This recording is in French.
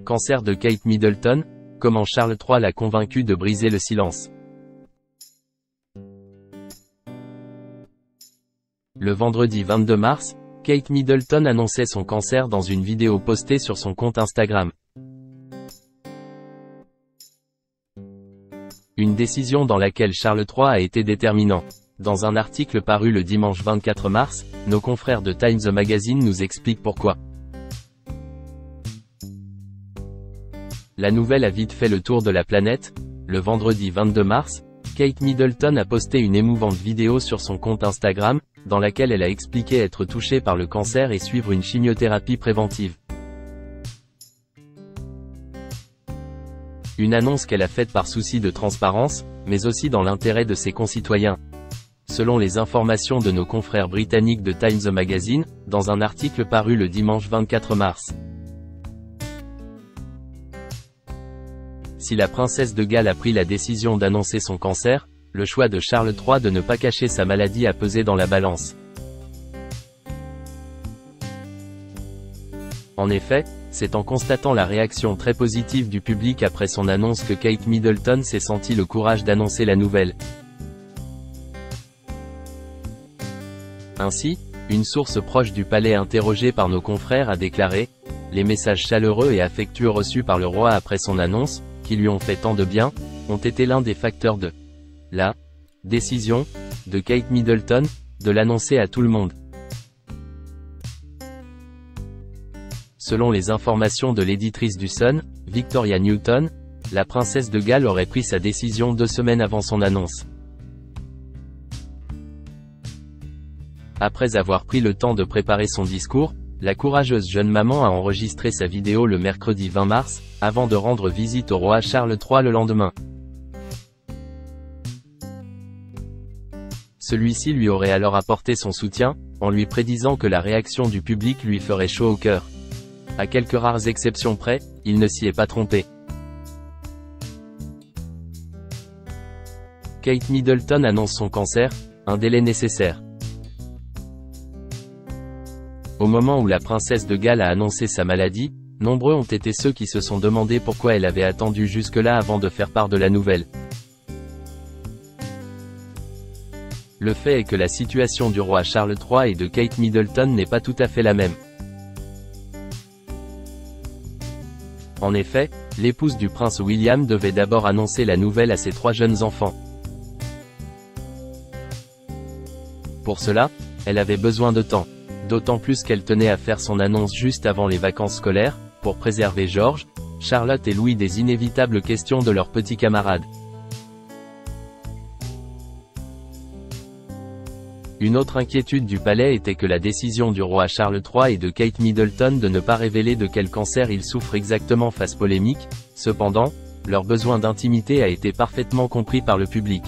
Cancer de Kate Middleton, comment Charles III l'a convaincu de briser le silence. Le vendredi 22 mars, Kate Middleton annonçait son cancer dans une vidéo postée sur son compte Instagram. Une décision dans laquelle Charles III a été déterminant. Dans un article paru le dimanche 24 mars, nos confrères de Times Magazine nous expliquent pourquoi. La nouvelle a vite fait le tour de la planète. Le vendredi 22 mars, Kate Middleton a posté une émouvante vidéo sur son compte Instagram, dans laquelle elle a expliqué être touchée par le cancer et suivre une chimiothérapie préventive. Une annonce qu'elle a faite par souci de transparence, mais aussi dans l'intérêt de ses concitoyens. Selon les informations de nos confrères britanniques de Times Magazine, dans un article paru le dimanche 24 mars. Si la princesse de Galles a pris la décision d'annoncer son cancer, le choix de Charles III de ne pas cacher sa maladie a pesé dans la balance. En effet, c'est en constatant la réaction très positive du public après son annonce que Kate Middleton s'est senti le courage d'annoncer la nouvelle. Ainsi, une source proche du palais interrogée par nos confrères a déclaré « Les messages chaleureux et affectueux reçus par le roi après son annonce, qui lui ont fait tant de bien, ont été l'un des facteurs de la décision de Kate Middleton de l'annoncer à tout le monde. » Selon les informations de l'éditrice du Sun, Victoria Newton, la princesse de Galles aurait pris sa décision 2 semaines avant son annonce. Après avoir pris le temps de préparer son discours, la courageuse jeune maman a enregistré sa vidéo le mercredi 20 mars, avant de rendre visite au roi Charles III le lendemain. Celui-ci lui aurait alors apporté son soutien, en lui prédisant que la réaction du public lui ferait chaud au cœur. À quelques rares exceptions près, il ne s'y est pas trompé. Kate Middleton annonce son cancer, un délai nécessaire. Au moment où la princesse de Galles a annoncé sa maladie, nombreux ont été ceux qui se sont demandé pourquoi elle avait attendu jusque-là avant de faire part de la nouvelle. Le fait est que la situation du roi Charles III et de Kate Middleton n'est pas tout à fait la même. En effet, l'épouse du prince William devait d'abord annoncer la nouvelle à ses 3 jeunes enfants. Pour cela, elle avait besoin de temps. D'autant plus qu'elle tenait à faire son annonce juste avant les vacances scolaires, pour préserver George, Charlotte et Louis des inévitables questions de leurs petits camarades. Une autre inquiétude du palais était que la décision du roi Charles III et de Kate Middleton de ne pas révéler de quel cancer il souffre exactement fasse polémique. Cependant, leur besoin d'intimité a été parfaitement compris par le public.